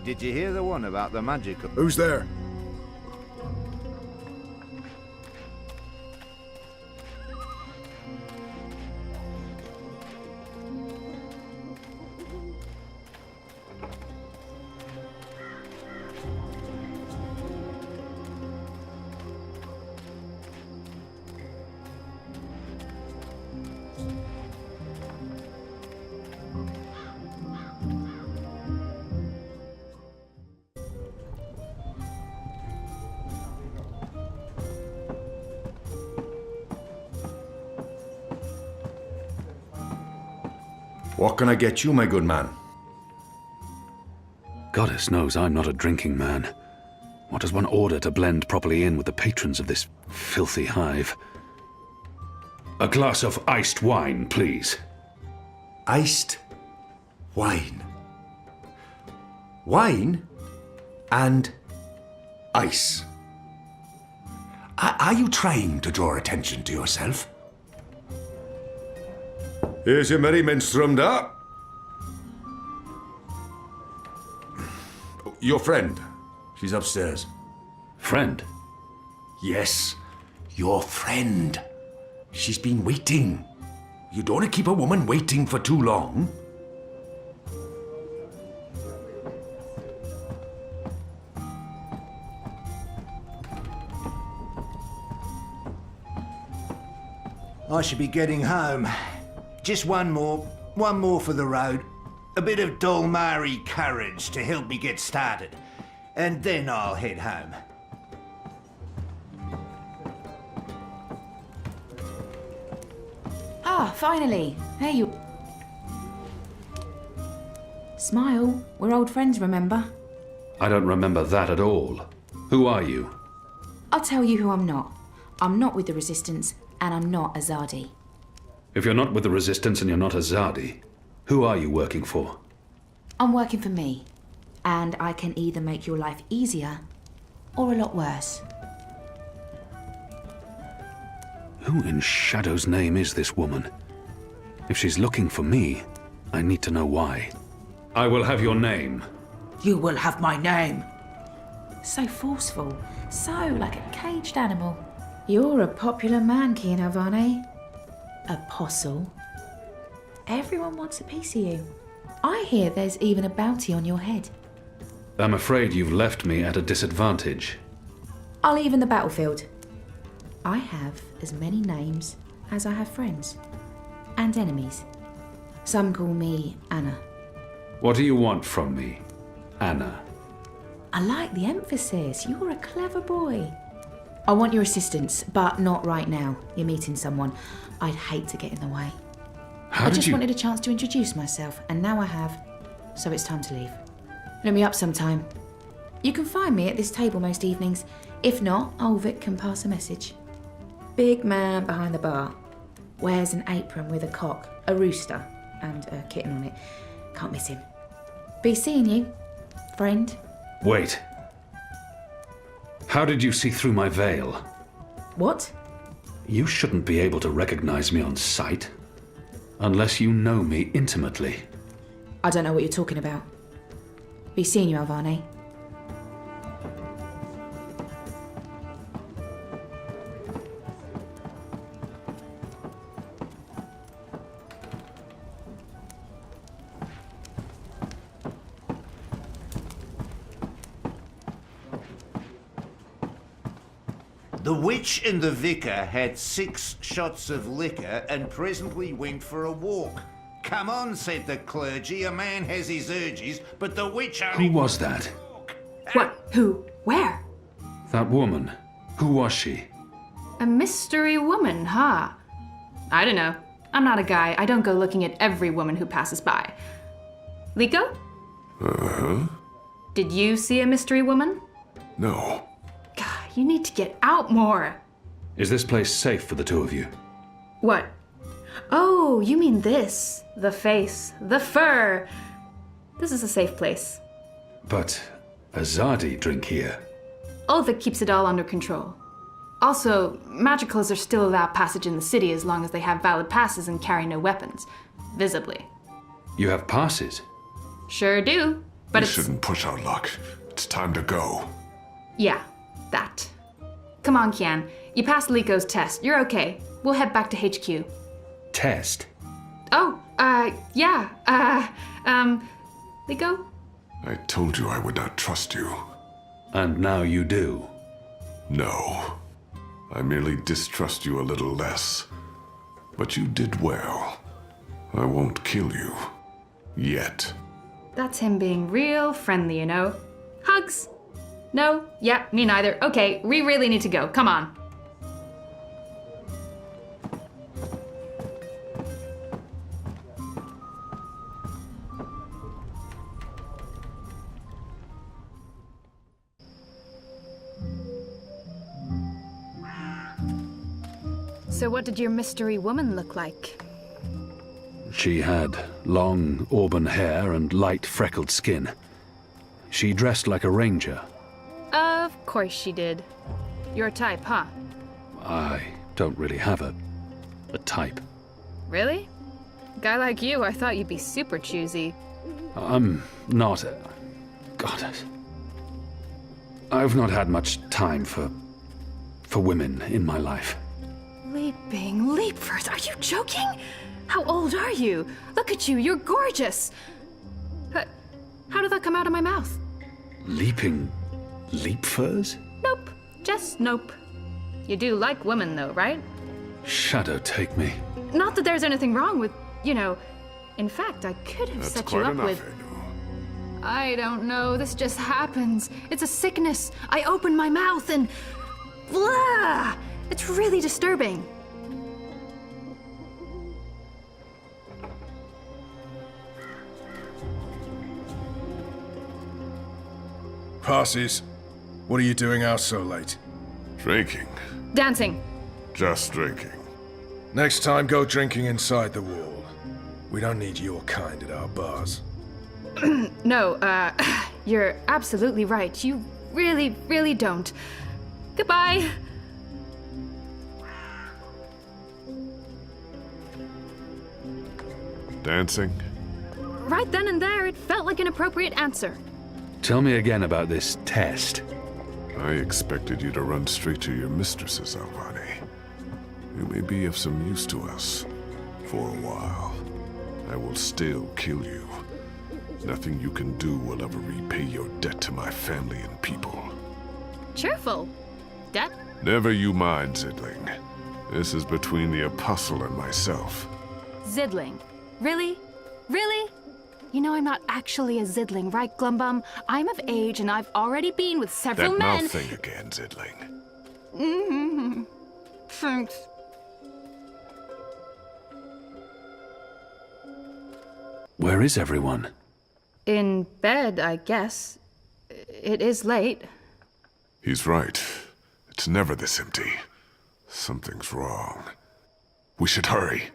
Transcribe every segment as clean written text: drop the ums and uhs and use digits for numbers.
Did you hear the one about the magical? Who's there? What can I get you, my good man? Goddess knows I'm not a drinking man. What does one order to blend properly in with the patrons of this filthy hive? A glass of iced wine, please. Iced wine. Wine and ice. Are you trying to draw attention to yourself? Here's your merriment strummed up. Your friend. She's upstairs. Friend? Yes, your friend. She's been waiting. You don't want to keep a woman waiting for too long. I should be getting home. Just one more for the road. A bit of Dolmari courage to help me get started. And then I'll head home. Ah, finally. There you... Smile. We're old friends, remember? I don't remember that at all. Who are you? I'll tell you who I'm not. I'm not with the Resistance, and I'm not Azadi. If you're not with the Resistance and you're not Azadi, who are you working for? I'm working for me. And I can either make your life easier, or a lot worse. Who in Shadow's name is this woman? If she's looking for me, I need to know why. I will have your name. You will have my name. So forceful. So like a caged animal. You're a popular man, Kian Alvane. Apostle. Everyone wants a piece of you. I hear there's even a bounty on your head. I'm afraid you've left me at a disadvantage. I'll even the battlefield. I have as many names as I have friends. And enemies. Some call me Anna. What do you want from me, Anna? I like the emphasis. You're a clever boy. I want your assistance, but not right now. You're meeting someone. I'd hate to get in the way. I just wanted a chance to introduce myself, and now I have. So it's time to leave. Look me up sometime. You can find me at this table most evenings. If not, Ulvik can pass a message. Big man behind the bar. Wears an apron with a cock, a rooster, and a kitten on it. Can't miss him. Be seeing you, friend. Wait. How did you see through my veil? What? You shouldn't be able to recognize me on sight. Unless you know me intimately. I don't know what you're talking about. Be seeing you, Alvane. The witch and the vicar had 6 shots of liquor and presently went for a walk. Come on, said the clergy, a man has his urges, but the witch only... Who was that? What? Who? Where? That woman. Who was she? A mystery woman, huh? I don't know. I'm not a guy. I don't go looking at every woman who passes by. Liko? Uh-huh. Did you see a mystery woman? No. God, you need to get out more. Is this place safe for the two of you? What? Oh, you mean this. The face, the fur. This is a safe place. But Azadi drink here. Ulvik keeps it all under control. Also, magicals are still allowed passage in the city as long as they have valid passes and carry no weapons. Visibly. You have passes? Sure do. But We it's... shouldn't push our luck. It's time to go. Yeah, that. Come on, Kian. You passed Liko's test. You're okay. We'll head back to HQ. Test? Oh, yeah. Liko? I told you I would not trust you. And now you do. No. I merely distrust you a little less. But you did well. I won't kill you. Yet. That's him being real friendly, you know. Hugs? No? Yeah, me neither. Okay, we really need to go. Come on. So what did your mystery woman look like? She had long auburn hair and light freckled skin. She dressed like a ranger. Of course she did. Your type, huh? I don't really have a type. Really? Guy like you, I thought you'd be super choosy. I'm not... God... I've not had much time for women in my life. Leaping leapers, are you joking? How old are you? Look at you, you're gorgeous. How did that come out of my mouth? Leaping leapfurs? Nope, just nope. You do like women though, right? Shadow take me. Not that there's anything wrong with, you know, in fact, I could have That's set you quite up enough, with... Anu. I don't know, this just happens. It's a sickness. I open my mouth and... blah! It's really disturbing. Parsis, what are you doing out so late? Drinking. Dancing. Just drinking. Next time, go drinking inside the wall. We don't need your kind at our bars. No, you're absolutely right. You really, really don't. Goodbye. Dancing? Right then and there, it felt like an appropriate answer. Tell me again about this test. I expected you to run straight to your mistresses, Albani. You may be of some use to us. For a while. I will still kill you. Nothing you can do will ever repay your debt to my family and people. Cheerful. Debt? Never you mind, Zidling. This is between the Apostle and myself. Zidling. Really? Really? You know I'm not actually a Zidling, right, Glumbum? I'm of age and I've already been with several That men... mouth thing again, Zidling. Mm-hmm. Thanks. Where is everyone? In bed, I guess. It is late. He's right. It's never this empty. Something's wrong. We should hurry.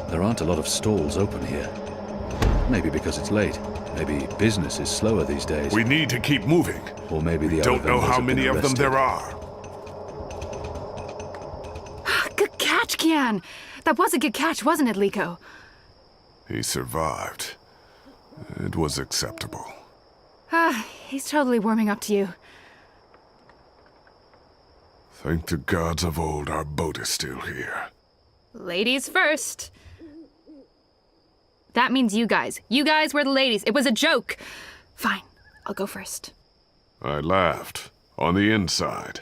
There aren't a lot of stalls open here. Maybe because it's late. Maybe business is slower these days. We need to keep moving. Or maybe the Don't other know vendors how have been many of them arrested. there are. Good catch, Kian! That was a good catch, wasn't it, Liko? He survived. It was acceptable. He's totally warming up to you. Thank the gods of old our boat is still here. Ladies first. That means you guys. You guys were the ladies. It was a joke. Fine, I'll go first. I laughed. On the inside.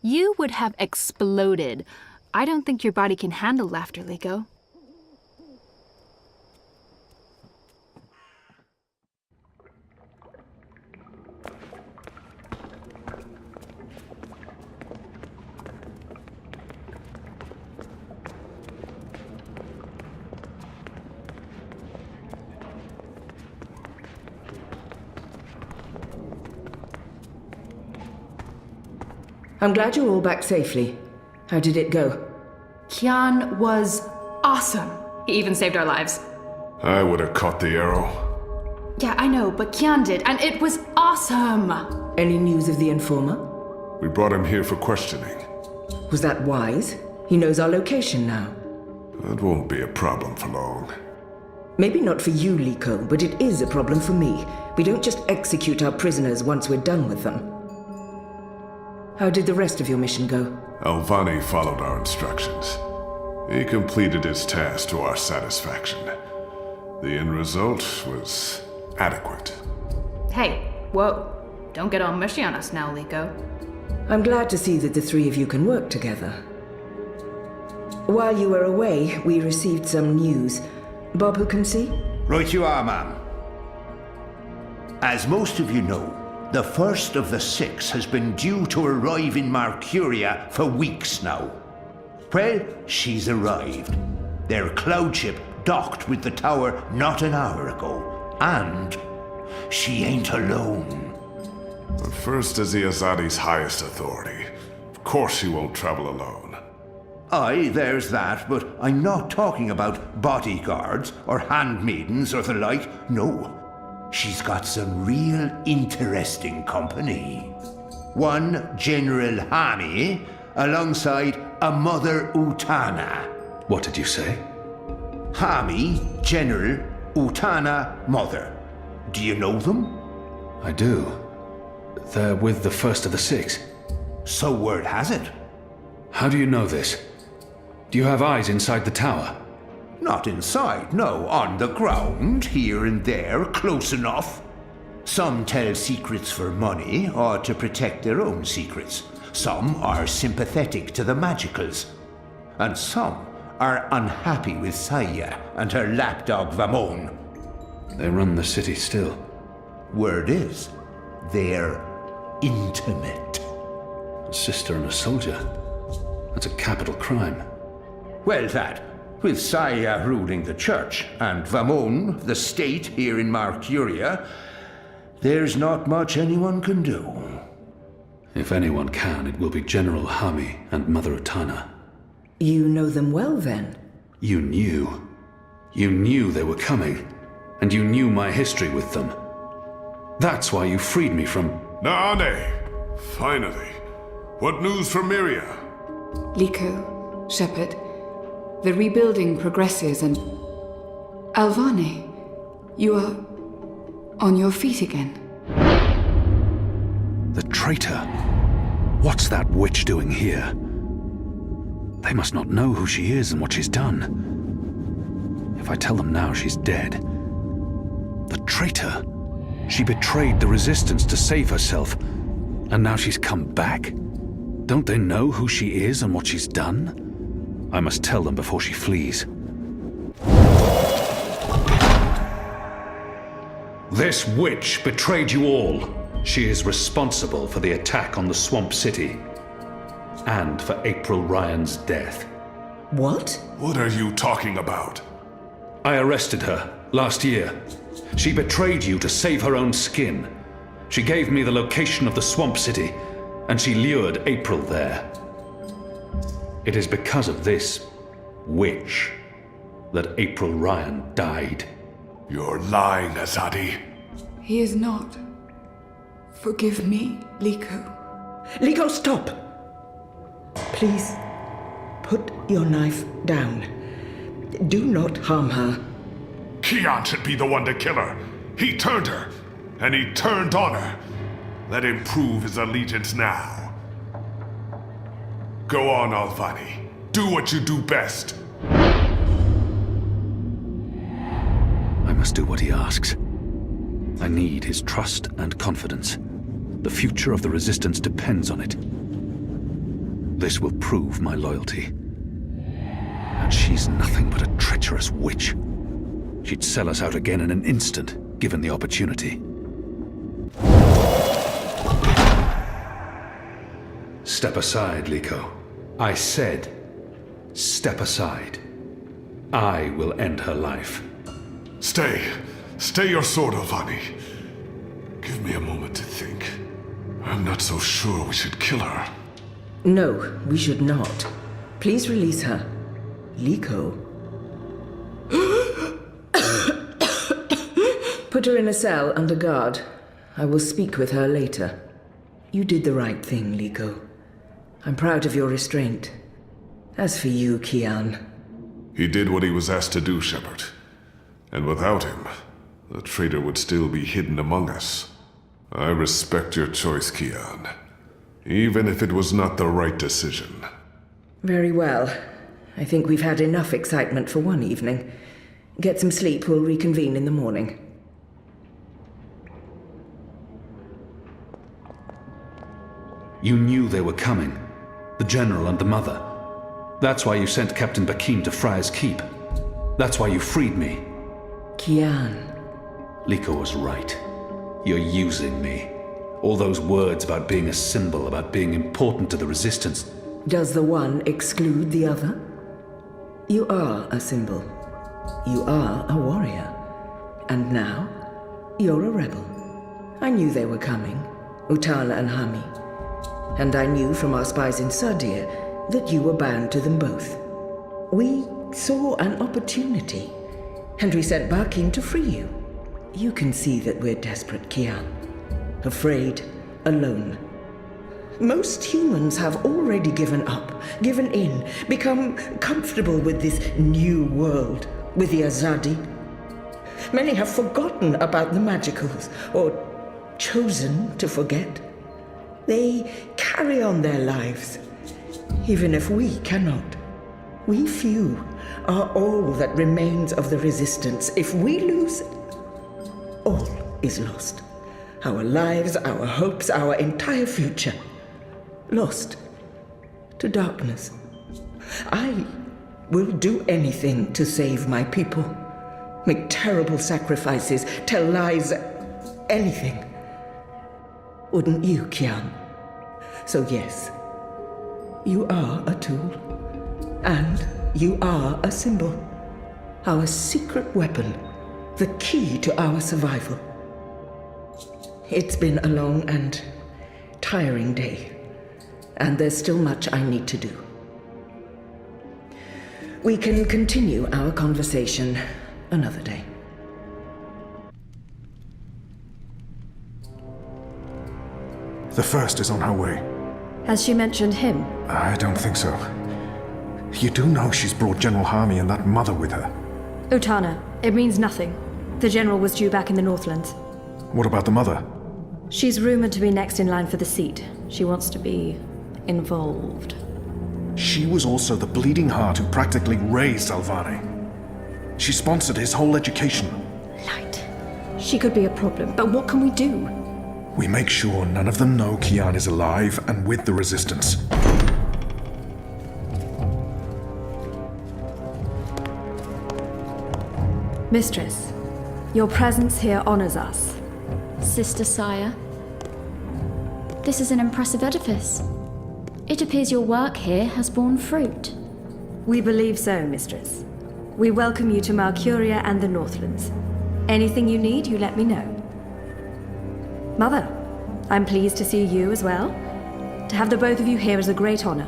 You would have exploded. I don't think your body can handle laughter, Liko. I'm glad you're all back safely. How did it go? Kian was awesome. He even saved our lives. I would have caught the arrow. Yeah, I know, but Kian did, and it was awesome. Any news of the informer? We brought him here for questioning. Was that wise? He knows our location now. That won't be a problem for long. Maybe not for you, Liko, but it is a problem for me. We don't just execute our prisoners once we're done with them. How did the rest of your mission go? Alvani followed our instructions. He completed his task to our satisfaction. The end result was adequate. Hey, whoa. Don't get all mushy on us now, Liko. I'm glad to see that the three of you can work together. While you were away, we received some news. Bob, who can see? Right you are, ma'am. As most of you know, the first of the 6 has been due to arrive in Mercuria for weeks now. Well, she's arrived. Their cloud ship docked with the tower not an hour ago. And she ain't alone. But first is the Azadi's highest authority. Of course she won't travel alone. Aye, there's that, but I'm not talking about bodyguards or handmaidens or the like. No. She's got some real interesting company. One General Hani, alongside a Mother Utana. What did you say? Hami, General, Utana, Mother. Do you know them? I do. They're with the first of the 6. So word has it. How do you know this? Do you have eyes inside the tower? Not inside, no. On the ground, here and there, close enough. Some tell secrets for money or to protect their own secrets. Some are sympathetic to the magicals. And some are unhappy with Saya and her lapdog Vamon. They run the city still. Word is, they're intimate. A sister and a soldier. That's a capital crime. Well, that, with Saya ruling the church and Vamon, the state here in Mercuria, there's not much anyone can do. If anyone can, it will be General Hami and Mother Utana. You know them well, then? You knew. You knew they were coming, and you knew my history with them. That's why you freed me from... Naane! Finally. What news from Miria? Liko, Shepard, the rebuilding progresses and... Alvani, you are on your feet again. The traitor. What's that witch doing here? They must not know who she is and what she's done. If I tell them now she's dead... The traitor! She betrayed the resistance to save herself, and now she's come back? Don't they know who she is and what she's done? I must tell them before she flees. This witch betrayed you all. She is responsible for the attack on the Swamp City, and for April Ryan's death. What? What are you talking about? I arrested her last year. She betrayed you to save her own skin. She gave me the location of the Swamp City, and she lured April there. It is because of this witch that April Ryan died. You're lying, Azadi. He is not. Forgive me, Liko. Liko, stop! Please, put your knife down. Do not harm her. Kian should be the one to kill her. He turned her, and he turned on her. Let him prove his allegiance now. Go on, Alvani. Do what you do best. I must do what he asks. I need his trust and confidence. The future of the Resistance depends on it. This will prove my loyalty. And she's nothing but a treacherous witch. She'd sell us out again in an instant, given the opportunity. Step aside, Liko. I said, step aside. I will end her life. Stay. Stay your sword, Alvani. Give me a moment to think. I'm not so sure we should kill her. No, we should not. Please release her. Liko, Put her in a cell under guard. I will speak with her later. You did the right thing, Liko. I'm proud of your restraint. As for you, Kian... He did what he was asked to do, Shepard. And without him, the traitor would still be hidden among us. I respect your choice, Kian. Even if it was not the right decision. Very well. I think we've had enough excitement for one evening. Get some sleep, we'll reconvene in the morning. You knew they were coming. The General and the Mother. That's why you sent Captain Bakim to Friar's Keep. That's why you freed me. Kian... Liko was right. You're using me. All those words about being a symbol, about being important to the Resistance. Does the one exclude the other? You are a symbol. You are a warrior. And now, you're a rebel. I knew they were coming, Utana and Hami. And I knew from our spies in Sardir that you were bound to them both. We saw an opportunity, and we sent Bakim to free you. You can see that we're desperate, Kian. Afraid, alone. Most humans have already given up, given in, become comfortable with this new world, with the Azadi. Many have forgotten about the magicals, or chosen to forget. They carry on their lives, even if we cannot. We few are all that remains of the Resistance. If we lose, all is lost. Our lives, our hopes, our entire future. Lost to darkness. I will do anything to save my people. Make terrible sacrifices, tell lies, anything. Wouldn't you, Kian? So yes, you are a tool. And you are a symbol. Our secret weapon. The key to our survival. It's been a long and tiring day. And there's still much I need to do. We can continue our conversation another day. The First is on her way. Has she mentioned him? I don't think so. You do know she's brought General Hami and that mother with her. Utana, it means nothing. The General was due back in the Northlands. What about the mother? She's rumored to be next in line for the seat. She wants to be involved. She was also the bleeding heart who practically raised Alvane. She sponsored his whole education. Light. She could be a problem, but what can we do? We make sure none of them know Kian is alive and with the Resistance. Mistress, your presence here honors us. Sister Sire, this is an impressive edifice. It appears your work here has borne fruit. We believe so, Mistress. We welcome you to Malcuria and the Northlands. Anything you need, you let me know. Mother, I'm pleased to see you as well. To have the both of you here is a great honor.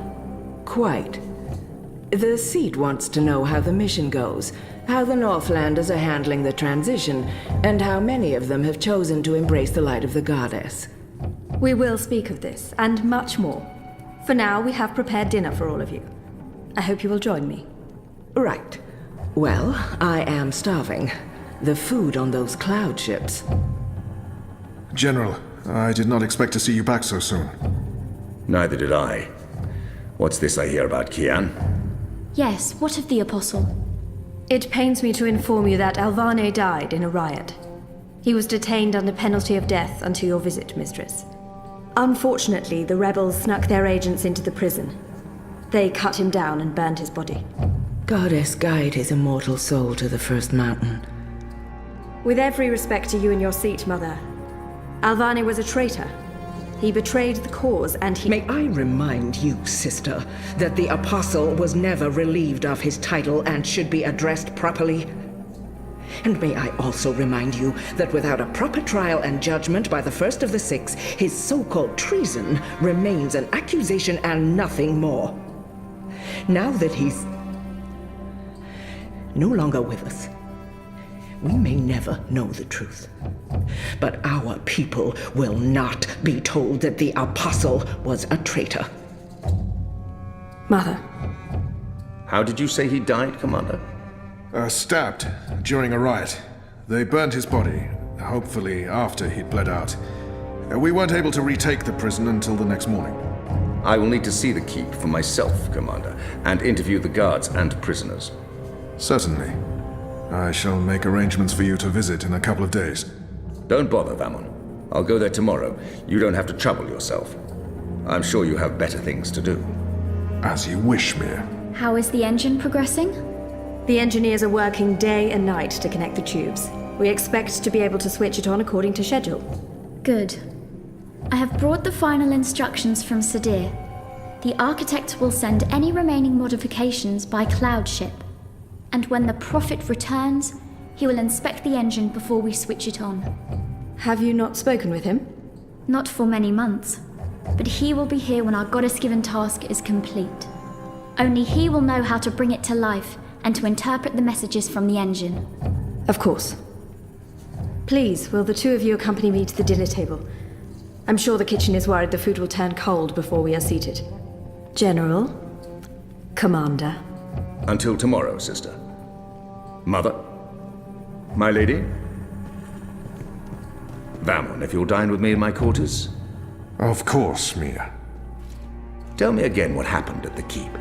Quite. The seat wants to know how the mission goes, how the Northlanders are handling the transition, and how many of them have chosen to embrace the light of the Goddess. We will speak of this, and much more. For now, we have prepared dinner for all of you. I hope you will join me. Right. Well, I am starving. The food on those cloud ships. General, I did not expect to see you back so soon. Neither did I. What's this I hear about Kian? Yes, what of the Apostle? It pains me to inform you that Alvane died in a riot. He was detained under penalty of death until your visit, Mistress. Unfortunately, the rebels snuck their agents into the prison. They cut him down and burned his body. Goddess, guide his immortal soul to the first mountain. With every respect to you and your seat, Mother, Alvane was a traitor. He betrayed the cause and he... May I remind you, sister, that the Apostle was never relieved of his title and should be addressed properly? And may I also remind you that without a proper trial and judgment by the first of the six, his so-called treason remains an accusation and nothing more. Now that he's no longer with us. We may never know the truth, but our people will not be told that the Apostle was a traitor. Mother. How did you say he died, Commander? Stabbed during a riot. They burned his body, hopefully after he'd bled out. We weren't able to retake the prison until the next morning. I will need to see the keep for myself, Commander, and interview the guards and prisoners. Certainly. I shall make arrangements for you to visit in a couple of days. Don't bother, Vamon. I'll go there tomorrow. You don't have to trouble yourself. I'm sure you have better things to do. As you wish, Mir. How is the engine progressing? The engineers are working day and night to connect the tubes. We expect to be able to switch it on according to schedule. Good. I have brought the final instructions from Sadir. The architect will send any remaining modifications by cloud ship. And when the Prophet returns, he will inspect the engine before we switch it on. Have you not spoken with him? Not for many months, but he will be here when our goddess-given task is complete. Only he will know how to bring it to life and to interpret the messages from the engine. Of course. Please, will the two of you accompany me to the dinner table? I'm sure the kitchen is worried the food will turn cold before we are seated. General, Commander. Until tomorrow, sister. Mother? My lady? Vamon, if you'll dine with me in my quarters. Of course, Mir. Tell me again what happened at the keep.